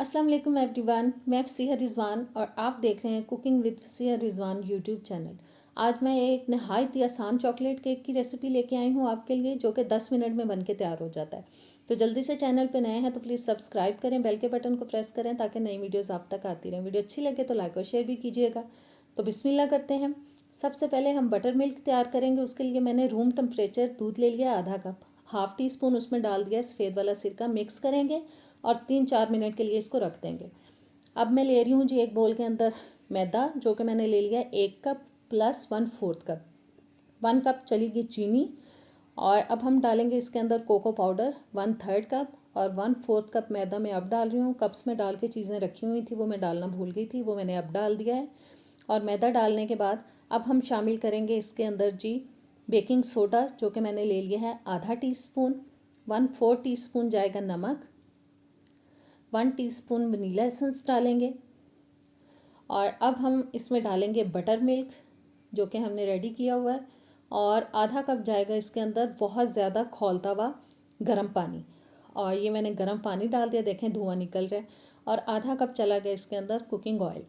अस्सलाम वालेकुम एवरीवन, मैं फ़सीहा रिज़वान और आप देख रहे हैं cooking with Fasiha Rizwan YouTube channel. आज मैं एक नहायत ही आसान चॉकलेट केक की रेसिपी लेके आई हूँ आपके लिए, जो कि 10 मिनट में बन के तैयार हो जाता है। तो जल्दी से चैनल पे नए हैं तो प्लीज़ सब्सक्राइब करें, बेल के बटन को प्रेस करें ताकि नई वीडियोज़ आप तक आती रहें। वीडियो अच्छी लगे तो लाइक और शेयर भी कीजिएगा। तो बिस्मिल्लाह करते हैं। सबसे पहले हम बटर मिल्क तैयार करेंगे। उसके लिए मैंने रूम टेम्परेचर दूध ले लिया आधा कप, हाफ़ टी स्पून उसमें डाल दिया सफ़ेद वाला सिरका, मिक्स करेंगे और 3-4 मिनट के लिए इसको रख देंगे। अब मैं ले रही हूँ जी एक बोल के अंदर मैदा, जो कि मैंने ले लिया 1 कप प्लस 1/4 कप, 1 कप चलेगी चीनी। और अब हम डालेंगे इसके अंदर कोको पाउडर 1/3 कप और 1/4 कप मैदा मैं अब डाल रही हूँ। कप्स में डाल के चीज़ें रखी हुई थी, वो मैं डालना भूल गई थी, वो मैंने अब डाल दिया है। और मैदा डालने के बाद अब हम शामिल करेंगे इसके अंदर जी बेकिंग सोडा, जो कि मैंने ले लिया है आधा टीस्पून, 1/4 टीस्पून जाएगा नमक, 1 टीस्पून वनीला एसेंस डालेंगे। और अब हम इसमें डालेंगे बटर मिल्क, जो कि हमने रेडी किया हुआ है, और आधा कप जाएगा इसके अंदर बहुत ज़्यादा खौलता हुआ गर्म पानी। और ये मैंने गर्म पानी डाल दिया, देखें धुआं निकल रहा है। और आधा कप चला गया इसके अंदर कुकिंग ऑयल।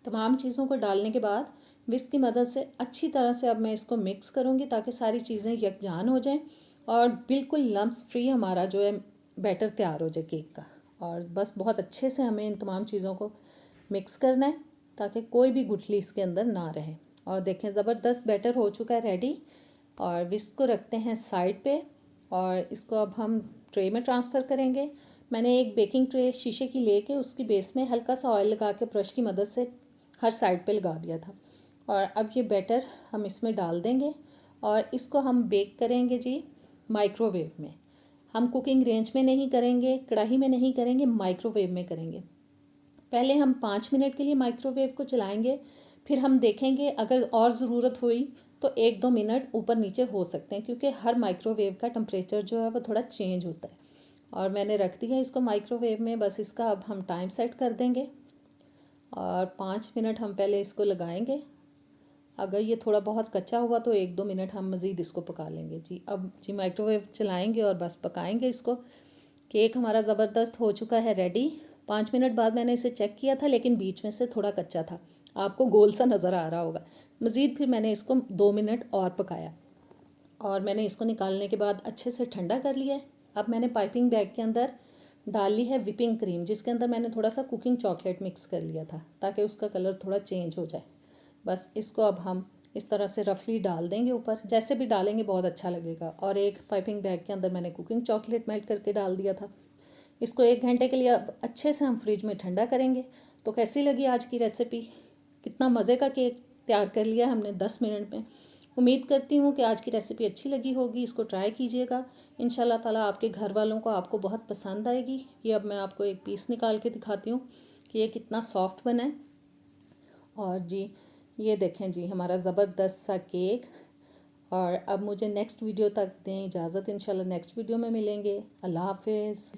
तमाम चीज़ों को डालने के बाद विस्क की मदद से अच्छी तरह से अब मैं इसको मिक्स करूँगी ताकि सारी चीज़ें यकजान हो जाएं और बिल्कुल लम्स फ्री हमारा जो है बैटर तैयार हो जाए केक का। और बस बहुत अच्छे से हमें इन तमाम चीज़ों को मिक्स करना है ताकि कोई भी गुठली इसके अंदर ना रहे। और देखें ज़बरदस्त बैटर हो चुका है रेडी। और विस्क को रखते हैं साइड पे और इसको अब हम ट्रे में ट्रांसफ़र करेंगे। मैंने एक बेकिंग ट्रे शीशे की लेके उसकी बेस में हल्का सा ऑयल लगा के ब्रश की मदद से हर साइड पे लगा दिया था। और अब ये बैटर हम इसमें डाल देंगे और इसको हम बेक करेंगे जी माइक्रोवेव में। हम कुकिंग रेंज में नहीं करेंगे, कढ़ाई में नहीं करेंगे, माइक्रोवेव में करेंगे। पहले हम 5 मिनट के लिए माइक्रोवेव को चलाएंगे, फिर हम देखेंगे अगर और ज़रूरत हुई तो 1-2 मिनट ऊपर नीचे हो सकते हैं, क्योंकि हर माइक्रोवेव का टेम्परेचर जो है वो थोड़ा चेंज होता है। और मैंने रख दिया इसको माइक्रोवेव में। बस इसका अब हम टाइम सेट कर देंगे और 5 मिनट हम पहले इसको लगाएंगे। अगर ये थोड़ा बहुत कच्चा हुआ तो 1-2 मिनट हम मज़ीद इसको पका लेंगे जी। अब जी माइक्रोवेव चलाएंगे और बस पकाएंगे इसको। केक हमारा ज़बरदस्त हो चुका है रेडी। 5 मिनट बाद मैंने इसे चेक किया था, लेकिन बीच में से थोड़ा कच्चा था, आपको गोल सा नज़र आ रहा होगा। मज़ीद फिर मैंने इसको 2 मिनट और पकाया और मैंने इसको निकालने के बाद अच्छे से ठंडा कर लिया है। अब मैंने पाइपिंग बैग के अंदर डाल ली है विपिंग क्रीम, जिसके अंदर मैंने थोड़ा सा कुकिंग चॉकलेट मिक्स कर लिया था ताकि उसका कलर थोड़ा चेंज हो जाए। बस इसको अब हम इस तरह से रफली डाल देंगे ऊपर, जैसे भी डालेंगे बहुत अच्छा लगेगा। और एक पाइपिंग बैग के अंदर मैंने कुकिंग चॉकलेट मेल्ट करके डाल दिया था। इसको 1 घंटे के लिए अब अच्छे से हम फ्रिज में ठंडा करेंगे। तो कैसी लगी आज की रेसिपी? कितना मज़े का केक तैयार कर लिया हमने 10 मिनट में। उम्मीद करती हूँ कि आज की रेसिपी अच्छी लगी होगी। इसको ट्राई कीजिएगा, इंशाल्लाह ताला आपके घर वालों को आपको बहुत पसंद आएगी। ये अब मैं आपको एक पीस निकाल के दिखाती हूँ कि ये कितना सॉफ्ट बना है। और जी ये देखें जी हमारा ज़बरदस्त सा केक। और अब मुझे नेक्स्ट वीडियो तक दें इजाज़त, इंशाल्लाह नेक्स्ट वीडियो में मिलेंगे। अल्लाह हाफिज़।